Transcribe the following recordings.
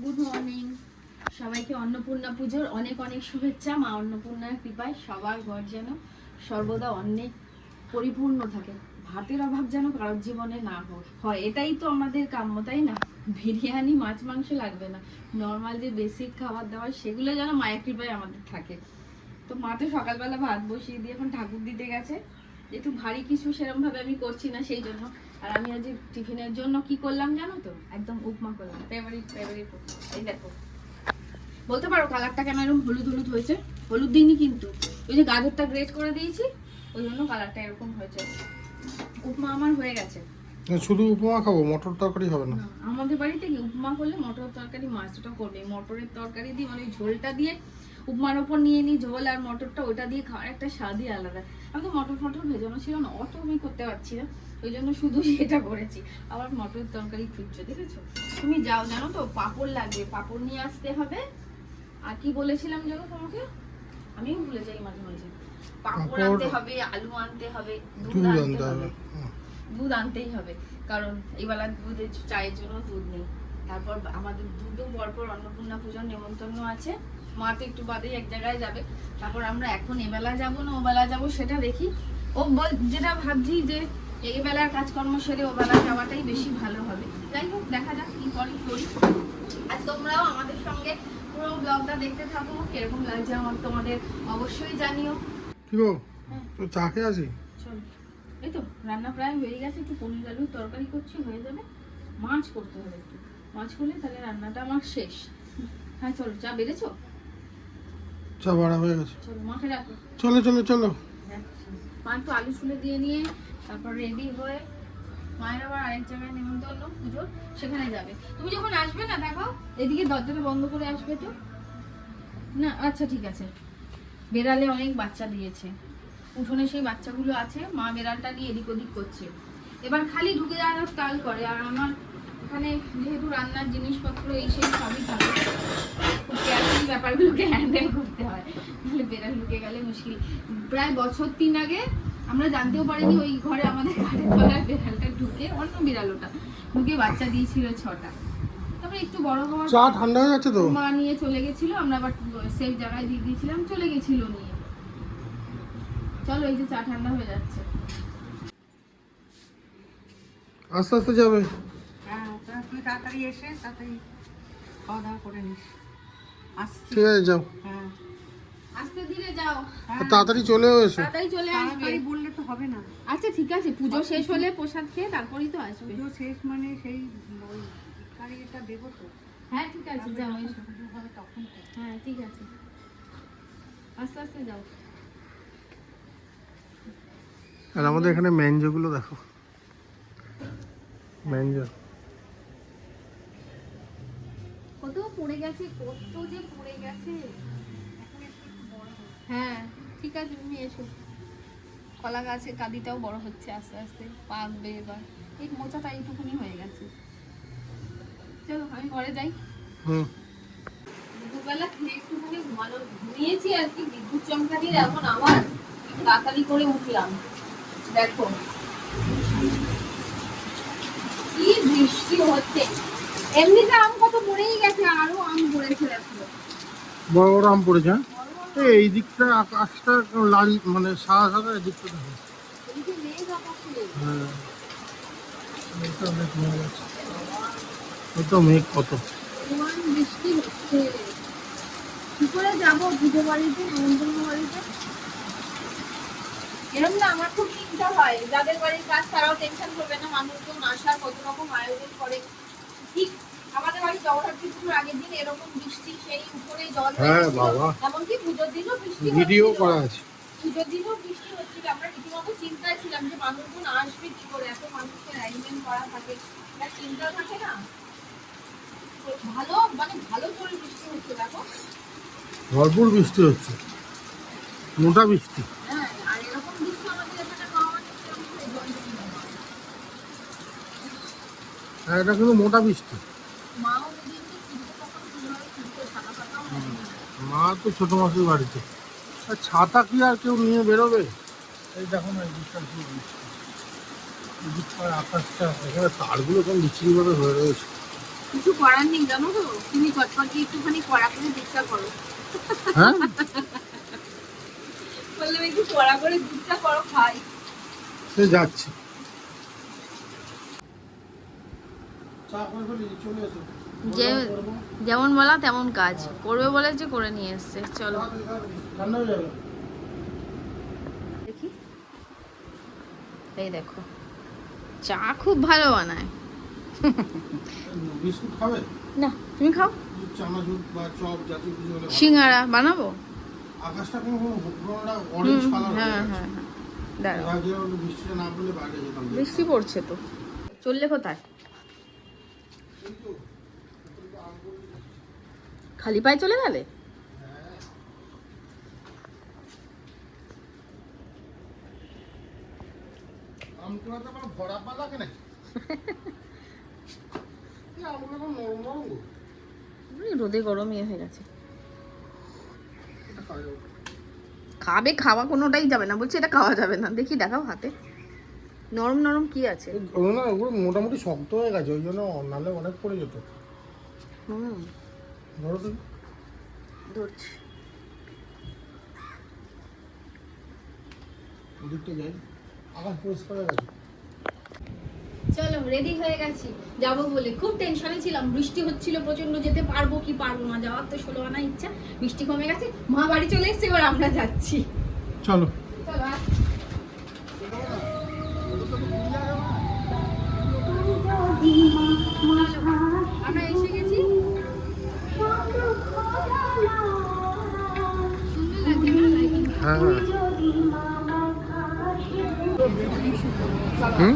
Good morning সবাইকে। অন্নপূর্ণা পুজোর অনেক অনেক শুভেচ্ছা। মা অন্নপূর্ণার কৃপায় সবার ঘর যেন সর্বদা অনেক পরিপূর্ণ থাকে, ভাতের অভাব যেন কারোর জীবনে না হয়, এটাই তো আমাদের কাম্য, তাই না? বিরিয়ানি মাছ মাংস লাগবে না, নর্মাল যে বেসিক খাবার দাবার সেগুলো যেন মায়ের কৃপায় আমাদের থাকে। তো মা তো সকালবেলা ভাত বসিয়ে দিয়ে এখন ঠাকুর দিতে গেছে, যেহেতু ভারী কিছু সেরকম ভাবে আমি করছি না সেই জন্য। আর আমি আজ টিফিনের জন্য কি করলাম জানো তো? একদম উপমা করলাম, ফেভারিট। এই দেখো, বলতে পারো কালারটা কেন এরকম হলুদ হলুদ হয়েছে? হলুদ দিইনি কিন্তু, ওই যে গাজরটা গ্রেট করে দিয়েছি, ওই জন্য কালারটা এরকম হয়েছে। উপমা আমার হয়ে গেছে। শুধু উপমা খাবো, মটর তরকারি হবে না? আমাদের বাড়িতে কি উপমা করলে মটর তরকারি মাছটা করবে, মটরের তরকারি দিয়ে মানে ঝোলটা দিয়ে উপমার ওপর নিয়ে নিই ঝোল, আর মটরটা ওটা দিয়ে খাওয়ার একটা স্বাদই আলাদা। আমি তো মটর ভেজানো ছিল না, অত আমি করতে পারছি না, ওই জন্য শুধু এটা করেছি। আবার মটরের তরকারি খুঁজছো, দেখেছো? তুমি যাও, জানো তো পাঁপড় লাগবে, পাঁপড় নিয়ে আসতে হবে। আর কি বলেছিলাম জানো তোমাকে? আমিও ভুলে যাই মাঝে মাঝে। পাঁপড় আনতে হবে, আলু আনতে হবে, দুধ আনতে হবে। দুধ আনতেই হবে, কারণ এইবেলা দুধের চায়ের জন্য দুধ নেই। তারপর আমাদের দুধও পরপর অন্নপূর্ণা পূজার নেমন্তন্ন আছে। মা তো একটু বাদেই এক জায়গায় যাবে। তারপর আমরা এখন এবেলা যাবো না ওবেলা যাবো সেটা দেখি। ও যেটা ভাবছি যে এই বেলার কাজকর্ম সেরে ওবেলা যাওয়াটাই বেশি ভালো হবে। যাই হোক, দেখা যাক কি করি। আর তোমরাও আমাদের সঙ্গে পুরো ব্লগটা দেখতে থাকো, কিরকম লাগছে আমার তোমাদের অবশ্যই জানিও। কি গো, তো চা খেয়ে আসি? চলো, এই তো রান্না প্রায় হয়ে গেছে, একটু পনির আলুর তরকারি করছি, হয়ে যাবে। মাছ করতে হবে একটু, মাছ করলে তাহলে রান্নাটা আমার শেষ। হ্যাঁ চলো, চা বেড়েছো? চা বাড়া হয়ে গেছে, চলো মাকে রাখো। চলো। মা একটু আলু ছুলে দিয়ে নিয়ে তারপর রেডি হয়ে মায়ের আবার আরেক জায়গায় নেমন্তন্ন পুজো, সেখানে যাবে। তুমি যখন আসবে না দেখো, এদিকে দরজাটা বন্ধ করে আসবে তো না? আচ্ছা ঠিক আছে। বেড়ালে অনেক বাচ্চা দিয়েছে, উঠোনে সেই বাচ্চাগুলো আছে, মা বেড়ালটা নিয়ে এদিক ওদিক করছে। এবার খালি ঢুকে যাওয়ার টাল করে, আর আমার এখানে যেহেতু রান্নার জিনিসপত্র এই সেই সবই থাকে, খুব কেয়ারফুলি ব্যাপারগুলোকে হ্যান্ডেল করতে হয়, নাহলে বেড়াল ঢুকে গেলে মুশকিল। প্রায় বছর 3 আগে আমরা জানতেও পারিনি ওই ঘরে আমাদের ঘাটের তলায় বেড়ালটা ঢুকে, অন্য বিড়ালটা ঢুকে বাচ্চা দিয়েছিল 6টা। তারপরে একটু বড় হওয়ার চা ঠান্ডা হয়ে যাচ্ছে তো, মা নিয়ে চলে গেছিল, আমরা আবার সেফ জায়গায় দিয়ে দিয়েছিলাম, চলে গেছিল নিয়ে। চলো, এই যে চা ঠান্ডা হয়ে যাচ্ছে। আস্তে আস্তে যাবে। হ্যাঁ, তুই তাড়াতাড়ি এসে তাড়াতাড়ি খাওয়া দাওয়া করে নিস। আসছি। ঠিক আছে, যাও। হ্যাঁ, আস্তে ধীরে যাও, আর তাড়াতাড়ি চলেও এসো। তাড়াতাড়ি চলে আসবে। তাড়াতাড়ি বললে তো হবে না। আচ্ছা ঠিক আছে, পুজো শেষ হলে প্রসাদ খেয়ে তারপরেই তো আসবে। পুজো শেষ মানে সেই ওই ভিখারিটা দেবো তো। হ্যাঁ ঠিক আছে, যাও এসো। পুজো হবে তখন তো। হ্যাঁ ঠিক আছে, আস্তে আস্তে যাও। আর আমাদের এখানে ম্যানজোগুলো দেখো, ম্যানজো কত পড়ে গেছে, কত যে পড়ে গেছে। হ্যাঁ ঠিক আছে, তুমি এসো। কলা গাছের কাঁদিটাও বড় হচ্ছে আস্তে আস্তে, পাকবে এবার। এই মোচাটা এইটুকুনি হয়ে গেছে। চলো আমি ঘরে যাই। দুপুরবেলা খেয়ে একটুখানি ঘুমিয়েছি আর কি, বিদ্যুৎ চমকানির এমন আওয়াজ, তাড়াতাড়ি করে উঠলাম। দেখো কি বৃষ্টি হচ্ছে। এমনিতে আম কত পড়েই গেছে, আরো আম পড়েছে দেখো, বড় বড় আম পড়েছে। এই দিকটা আকাশটা লাল, মানে সাদা সাদা, এই দিকটা দেখো। এদিকে মেঘ আকাশে। হ্যাঁ, এটা অনেক মেঘ আছে, কত মেঘ, কত পরিমাণ বৃষ্টি হচ্ছে। কি করে যাবো পুজো বাড়িতে, নেমন্তন্ন বাড়িতে? এরকম না, আমার খুব চিন্তা হয়, যাদের বাড়ির কাজ তারাও টেনশন করবে না, মানুষজন আসার কত রকম আয়োজন করে। ঠিক আমাদের বাড়ি জগদ্ধাত্রী পুজোর আগের দিন এরকম বৃষ্টি, সেই উপরে জল হয়ে হ্যাঁ গেছিল। বাবা, এমনকি পুজোর দিনও বৃষ্টি ভিডিও হচ্ছিল। করা আছে। পুজোর দিনও বৃষ্টি হচ্ছিল, আমরা রীতিমতো চিন্তায় ছিলাম যে মানুষজন আসবে কি করে, এত মানুষের অ্যারেঞ্জমেন্ট করা থাকে, একটা চিন্তা থাকে না। ভালো মানে ভালো করে বৃষ্টি হচ্ছে দেখো। ভরপুর বৃষ্টি হচ্ছে, মোটা বৃষ্টি। হ্যাঁ, আর এরকম বৃষ্টি আমাদের এখানে পাওয়া যাচ্ছে, আমাদের জল জমে না। আর এটা কিন্তু মোটা বৃষ্টি। মাও যদি একটু ছুটতে তখন কিভাবে ছুটতে, ছাতা ফাতাও নেই। মা তো ছোট মাসির বাড়িতে, আর ছাতা কি আর কেউ নিয়ে বেরোবে? এই দেখো না, এই দিকটা কি বৃষ্টি, এই দিকটার আকাশটা, এখানে তারগুলো কেমন বিচ্ছিরিভাবে হয়ে রয়েছে। কিছু করার নেই জানো তো, তুমি চটপট দিয়ে একটুখানি কড়া করে দুধটা করো। হ্যাঁ বললাম একটু কড়া করে দুধটা করো, খাই। সে যাচ্ছে। চা করে ফেলি, চলে এসো। যেমন বলা তেমন কাজ করবে বলেছে, করে নিয়ে এসছে। চলো ঠান্ডা হয়ে যাবে। দেখি, এই দেখো চা খুব ভালো বানায়। বিস্কুট খাবে? না তুমি খাও। চানাচুর বা চপ জাতীয় কিছু হলে ভালো। সিঙ্গারা বানাবো। আকাশটা কোনোটা অরেঞ্জ কালার হয়ে হ্যাঁ গেছে। হ্যাঁ হ্যাঁ, দাঁড়াও, রাজ্যে বৃষ্টিটা না পড়লে বাইরে যেতাম। বৃষ্টি পড়ছে তো। চললে কোথায়? খালি পায়ে চলে গেলে? আমগুলো তো আমার ভরা পা লাগে না। এই আমগুলো তো নরম নরম গো। রোদে গরম ইয়ে হয়ে গেছে। এটা খাওয়া যাবে। খাবে, খাওয়া কোনোটাই যাবে না বলছে, এটা খাওয়া যাবে না। দেখি দেখাও হাতে, নরম নরম কি আছে? ওগুলো না, ওগুলো মোটামুটি শক্ত হয়ে গেছে, ওই জন্য নালে অনেক পড়ে যেত। হুম, ধরো তো। ধরছি। দিকটা যাই, আকাশ পরিষ্কার হয়ে গেছে। চলো রেডি হয়ে গেছি যাবো বলে। খুব টেনশনে ছিলাম, বৃষ্টি হচ্ছিল প্রচন্ড, যেতে পারবো কি পারবো না। যাওয়ার তো 16 আনা ইচ্ছা। বৃষ্টি কমে গেছে, মা বাড়ি চলে এসেছে, এবার আমরা যাচ্ছি। চলো। চলো আসছি। আমরা এসে গেছি। সুন্দর লাগছে না লাইটিং? হ্যাঁ হ্যাঁ। হুম।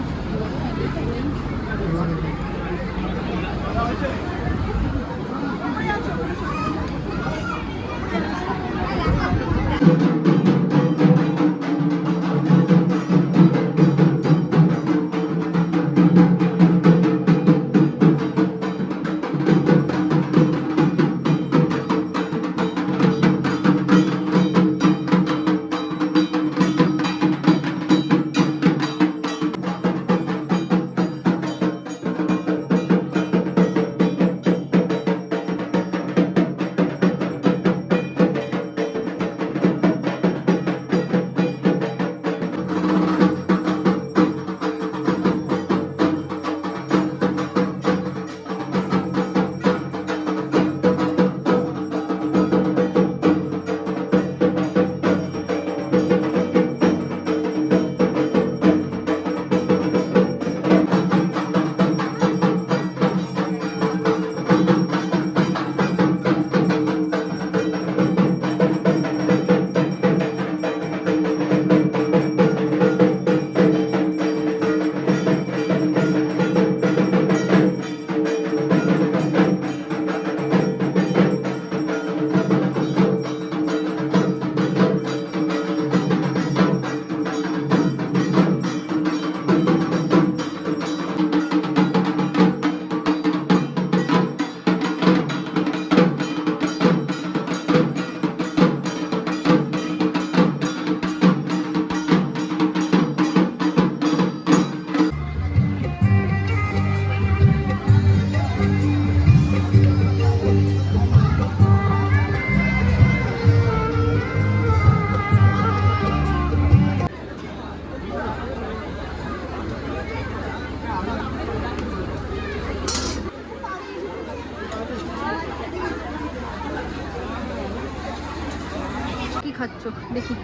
কি খাচ্ছ দেখি?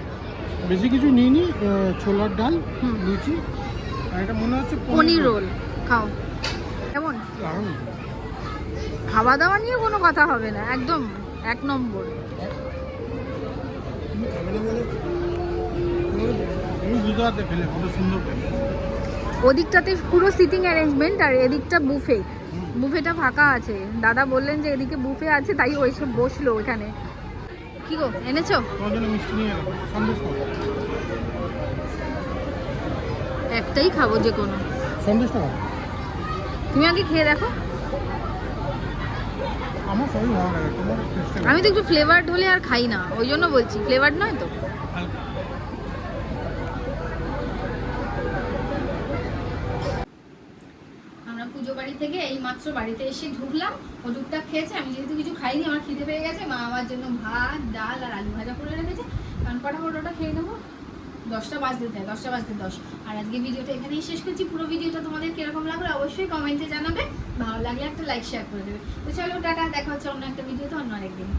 বেশি কিছু নিইনি, ছোলার ডাল, লুচি, আর এটা মনে হচ্ছে পনির রোল। খাও, কেমন? দারুণ। খাওয়া দাওয়া নিয়ে কোনো কথা হবে না, একদম এক নম্বর। তুমি খাবে না বলে তুমি বুঝতে পারতে ফেলে কত সুন্দর পেলে। ওদিকটাতে পুরো সিটিং অ্যারেঞ্জমেন্ট, আর এদিকটা বুফে। বুফেটা ফাঁকা আছে, দাদা বললেন যে এদিকে বুফে আছে, তাই ওই সব বসলো এখানে। কি গো এনেছো? তোমার জন্য মিষ্টি নিয়ে এলাম, সন্দেশ খাবো। একটাই খাবো যে কোনো। সন্দেশটা খাবো। তুমি আগে খেয়ে দেখো। আমার সবই ভালো লাগে, তোমার আমি তো একটু ফ্লেভারড হলে আর খাই না, ওই জন্য বলছি। ফ্লেভারড নয় তো? আমরা পুজো বাড়ি থেকে এই মাত্র মাত্র বাড়িতে এসে ঢুকলাম, ও টুকটাক খেয়েছে, আমি যেহেতু কিছু খাইনি, আমার খিদে পেয়ে গেছে, মা আমার জন্য ভাত ডাল আর আলু ভাজা করে রেখেছে, কারণ ফটাফট ওটা খেয়ে নেবো। 10টা বাজতে দেয়, 10টা বাজতে 10। আর আজকে ভিডিওটা এখানেই শেষ করছি। পুরো ভিডিওটা তোমাদের কিরকম লাগলো অবশ্যই কমেন্টে জানাবে, ভালো লাগলে একটা লাইক শেয়ার করে দেবে। তো চলো টাটা, দেখা হচ্ছে অন্য একটা ভিডিওতে অন্য আরেকদিন।